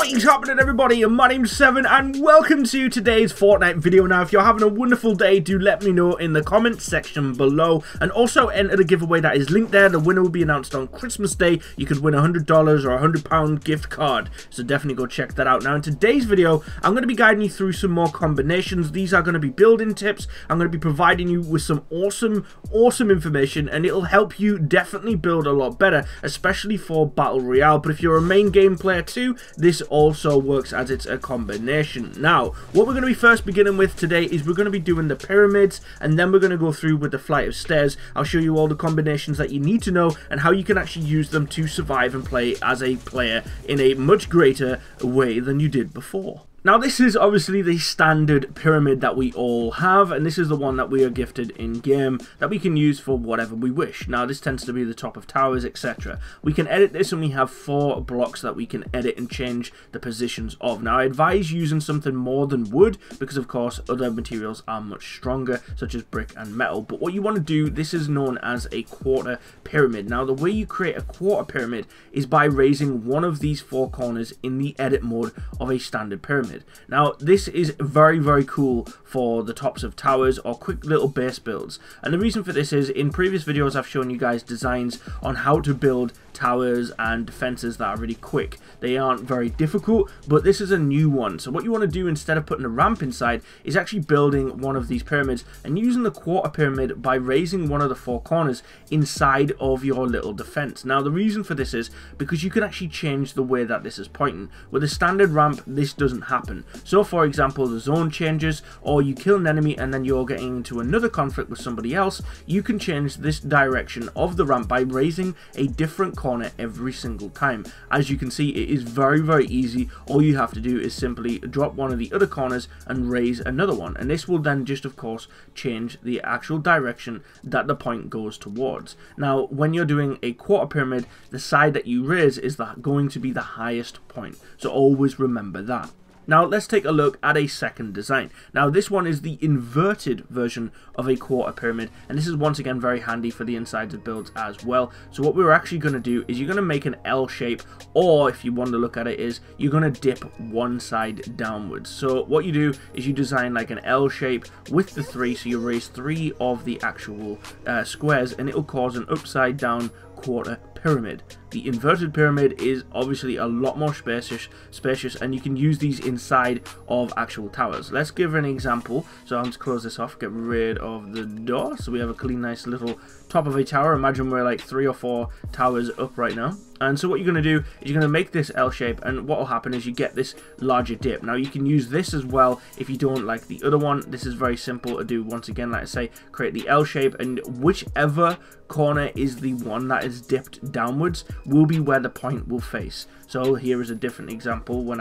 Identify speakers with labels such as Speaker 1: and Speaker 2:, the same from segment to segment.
Speaker 1: What is happening, everybody? My name's Seven and welcome to today's Fortnite video. Now, if you're having a wonderful day, do let me know in the comments section below, and also enter the giveaway that is linked there. The winner will be announced on Christmas Day. You could win a $100 or a £100 gift card, so definitely go check that out. Now, in today's video, I'm going to be guiding you through some more combinations. These are going to be building tips. I'm going to be providing you with some awesome information, and it'll help you definitely build a lot better, especially for Battle Royale. But if you're a main game player too, this also works as it's a combination. Now, what we're going to be first beginning with today is we're going to be doing the pyramids, and then we're going to go through with the flight of stairs. I'll show you all the combinations that you need to know and how you can actually use them to survive and play as a player in a much greater way than you did before. Now, this is obviously the standard pyramid that we all have, and this is the one that we are gifted in-game that we can use for whatever we wish. Now, this tends to be the top of towers, etc. We can edit this, and we have 4 blocks that we can edit and change the positions of. Now, I advise using something more than wood, because of course other materials are much stronger, such as brick and metal. But what you want to do, this is known as a quarter pyramid. Now, the way you create a quarter pyramid is by raising one of these 4 corners in the edit mode of a standard pyramid. Now, this is very cool for the tops of towers or quick little base builds, and the reason for this is in previous videos I've shown you guys designs on how to build towers and defenses that are really quick. They aren't very difficult, but this is a new one. So what you want to do, instead of putting a ramp inside, is actually building one of these pyramids and using the quarter pyramid by raising one of the 4 corners inside of your little defense. Now, the reason for this is because you can actually change the way that this is pointing. With a standard ramp, this doesn't happen. So for example, the zone changes, or you kill an enemy and then you're getting into another conflict with somebody else, you can change this direction of the ramp by raising a different corner every single time. As you can see, it is very easy. All you have to do is simply drop one of the other corners and raise another one, and this will then just of course change the actual direction that the point goes towards. Now, when you're doing a quarter pyramid, the side that you raise is going to be the highest point, so always remember that. Now, let's take a look at a second design. Now, this one is the inverted version of a quarter pyramid, and this is once again very handy for the insides of builds as well. So what we're actually going to do is you're going to make an L shape, or if you want to look at it, is you're going to dip one side downwards. So what you do is you design like an L shape with the 3, so you raise 3 of the actual squares, and it will cause an upside down quarter pyramid. The inverted pyramid is obviously a lot more spacious, and you can use these inside of actual towers. Let's give an example. So I'm just close this off, get rid of the door, so we have a clean, nice little top of a tower. Imagine we're like 3 or 4 towers up right now. And so what you're going to do is you're going to make this L shape, and what will happen is you get this larger dip. Now, you can use this as well if you don't like the other one. This is very simple to do. Once again, like I say, create the L shape, and whichever corner is the one that is dipped downwards will be where the point will face. So here is a different example. When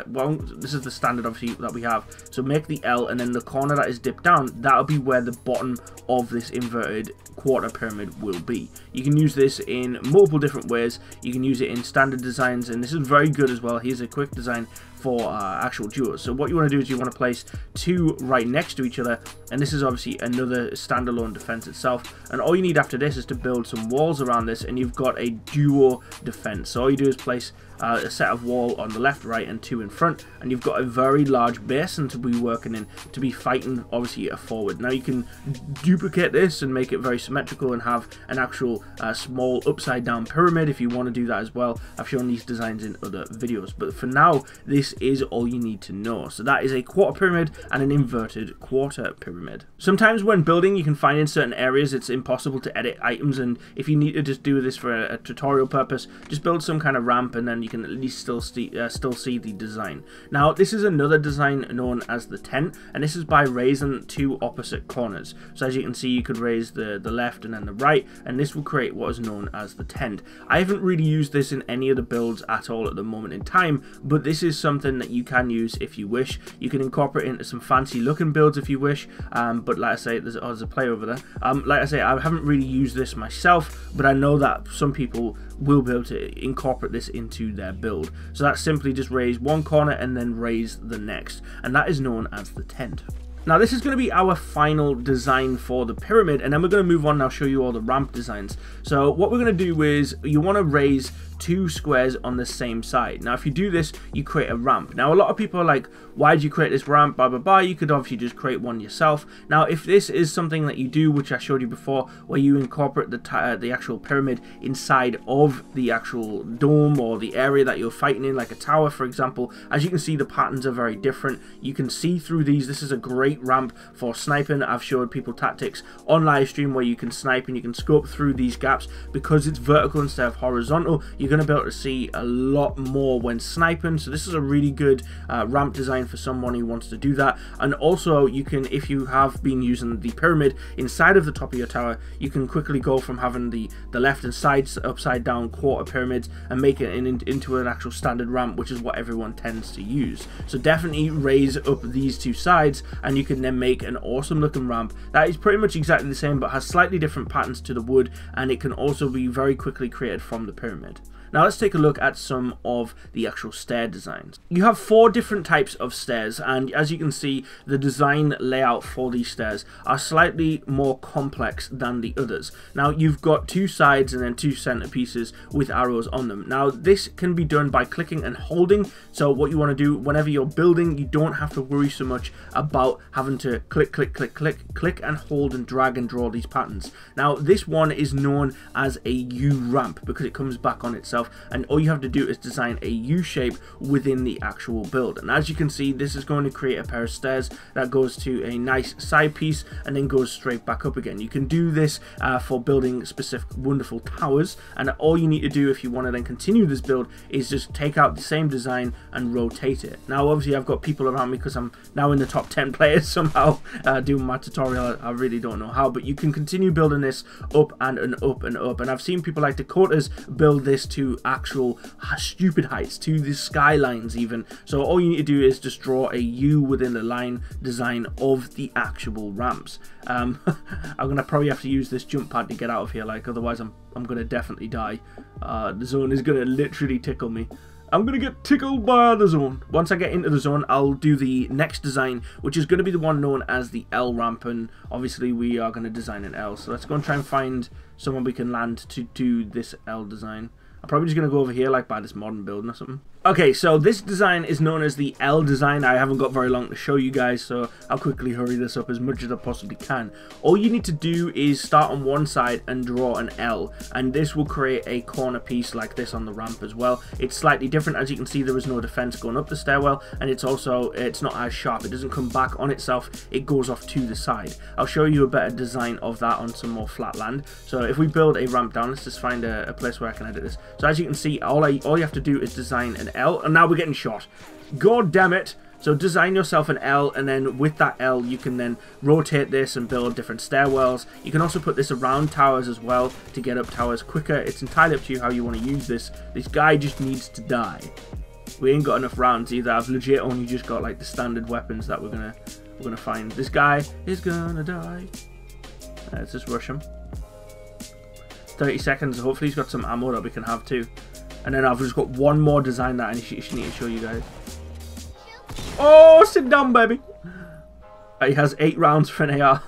Speaker 1: well, this is the standard obviously that we have. So make the L, and then the corner that is dipped down, that'll be where the bottom of this inverted quarter pyramid will be. You can use this in multiple different ways. You can use it in standard designs, and this is very good as well. Here's a quick design for actual duos. So what you want to do is you want to place 2 right next to each other, and this is obviously another standalone defense itself, and all you need after this is to build some walls around this, and you've got a duo defense. So all you do is place a set of wall on the left, right, and 2 in front, and you've got a very large basin to be working in, to be fighting obviously a forward. Now, you can duplicate this and make it very symmetrical and have an actual small upside down pyramid if you want to do that as well. I've shown these designs in other videos, but for now, this is all you need to know. So that is a quarter pyramid and an inverted quarter pyramid. Sometimes when building, you can find in certain areas it's impossible to edit items, and if you need to just do this for a tutorial purpose, just build some kind of ramp, and then you can at least still see the design. Now, this is another design known as the tent, and this is by raising 2 opposite corners. So as you can see, you could raise the left and then the right, and this will create what is known as the tent. I haven't really used this in any of the builds at all at the moment in time, but this is something that you can use if you wish. You can incorporate it into some fancy looking builds if you wish, but like I say, there's a player over there. Like I say, I haven't really used this myself, but I know that some people will be able to incorporate this into their build. So that's simply just raise one corner and then raise the next, and that is known as the tent. Now this is going to be our final design for the pyramid, and then we're going to move on and I'll show you all the ramp designs. So what we're going to do is you want to raise 2 squares on the same side. Now if you do this, you create a ramp. Now a lot of people are like, why did you create this ramp, blah blah blah. You could obviously just create one yourself. Now if this is something that you do, which I showed you before, where you incorporate the actual pyramid inside of the actual dome or the area that you're fighting in, like a tower for example, as you can see the patterns are very different. You can see through these. This is a great ramp for sniping. I've showed people tactics on live stream where you can snipe and you can scope through these gaps. Because it's vertical instead of horizontal, you're going to be able to see a lot more when sniping. So this is a really good ramp design for someone who wants to do that. And also you can, if you have been using the pyramid inside of the top of your tower, you can quickly go from having the left and sides upside down quarter pyramids and make it into an actual standard ramp, which is what everyone tends to use. So definitely raise up these 2 sides and you can then make an awesome looking ramp that is pretty much exactly the same but has slightly different patterns to the wood, and it can also be very quickly created from the pyramid. Now let's take a look at some of the actual stair designs. You have 4 different types of stairs, and as you can see, the design layout for these stairs are slightly more complex than the others. Now you've got 2 sides and then 2 center pieces with arrows on them. Now this can be done by clicking and holding. So what you want to do whenever you're building, you don't have to worry so much about having to click and hold and drag and draw these patterns. Now this one is known as a U ramp because it comes back on itself, and all you have to do is design a U shape within the actual build. And as you can see, this is going to create a pair of stairs that goes to a nice side piece and then goes straight back up again. You can do this for building specific wonderful towers, and all you need to do if you want to then continue this build is just take out the same design and rotate it. Now obviously I've got people around me because I'm now in the top 10 players somehow doing my tutorial. I really don't know how, but you can continue building this up and up and up. And I've seen people like Dakota's build this to actual stupid heights, to the skylines even. So all you need to do is just draw a U within the line design of the actual ramps. I'm gonna probably have to use this jump pad to get out of here, like otherwise I'm gonna definitely die. The zone is gonna literally tickle me. I'm going to get tickled by the zone. Once I get into the zone, I'll do the next design, which is going to be the one known as the L ramp, and obviously we are going to design an L. So let's go and try and find someone we can land to do this L design. I'm probably just going to go over here, like by this modern building or something. Okay, so this design is known as the L design. I haven't got very long to show you guys, so I'll quickly hurry this up as much as I possibly can. All you need to do is start on one side and draw an L, and this will create a corner piece like this on the ramp as well. It's slightly different. As you can see, there is no defense going up the stairwell, and it's not as sharp. It doesn't come back on itself. It goes off to the side. I'll show you a better design of that on some more flat land. So if we build a ramp down, let's just find a place where I can edit this. So as you can see, all you have to do is design an L, and now we're getting shot. God damn it. So design yourself an L, and then with that L you can then rotate this and build different stairwells. You can also put this around towers as well to get up towers quicker. It's entirely up to you how you want to use this. This guy just needs to die. We ain't got enough rounds either. I've legit only just got like the standard weapons that we're gonna find. This guy is gonna die. Let's just rush him. 30 seconds. Hopefully he's got some ammo that we can have too. And then I've just got one more design that I need to show you guys. Oh, sit down, baby. He has 8 rounds for an AR.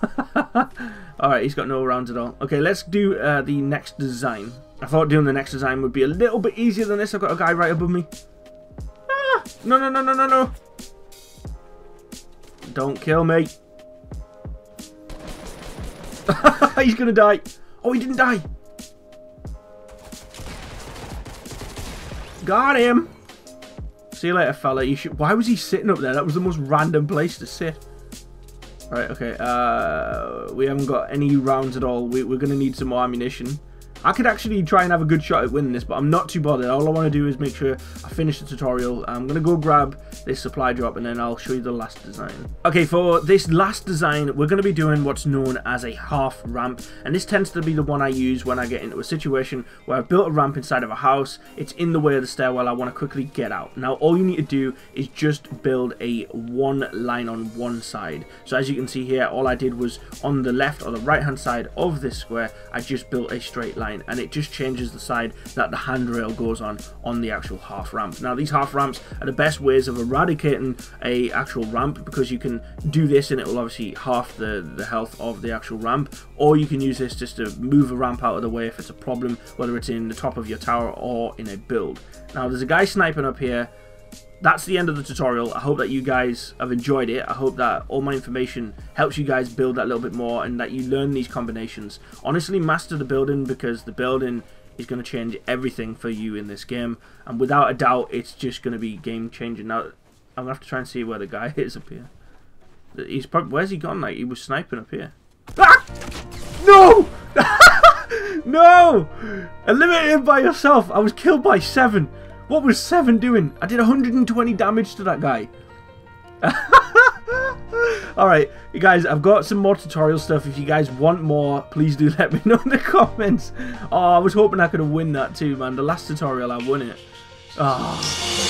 Speaker 1: Alright, he's got no rounds at all. Okay, let's do the next design. I thought doing the next design would be a little bit easier than this. I've got a guy right above me. Ah, no, no, no, no, no, no. Don't kill me. He's gonna die. Oh, he didn't die. Got him. See you later, fella. You should. Why was he sitting up there? That was the most random place to sit. Alright, okay. We haven't got any rounds at all. We're going to need some more ammunition. I could actually try and have a good shot at winning this, but I'm not too bothered. All I want to do is make sure I finish the tutorial. I'm going to go grab this supply drop, and then I'll show you the last design. Okay, for this last design, we're going to be doing what's known as a half ramp, and this tends to be the one I use when I get into a situation where I've built a ramp inside of a house. It's in the way of the stairwell. I want to quickly get out. Now, all you need to do is just build a one line on one side. So as you can see here, all I did was on the left or the right hand side of this square, I just built a straight line. line, and it just changes the side that the handrail goes on the actual half ramp. Now these half ramps are the best ways of eradicating a actual ramp, because you can do this and it will obviously half the health of the actual ramp, or you can use this just to move a ramp out of the way if it's a problem, whether it's in the top of your tower or in a build. Now there's a guy sniping up here. That's the end of the tutorial. I hope that you guys have enjoyed it. I hope that all my information helps you guys build that little bit more and that you learn these combinations. Honestly, master the building, because the building is going to change everything for you in this game, and without a doubt it's just going to be game changing. Now I'm going to have to try and see where the guy is up here. He's probably, where's he gone? Like, he was sniping up here. Ah! No! No! Eliminate him by yourself. I was killed by 7. What was 7 doing? I did 120 damage to that guy. Alright, you guys, I've got some more tutorial stuff. If you guys want more, please do let me know in the comments. Oh, I was hoping I could have won that too, man. The last tutorial, I won it. Oh.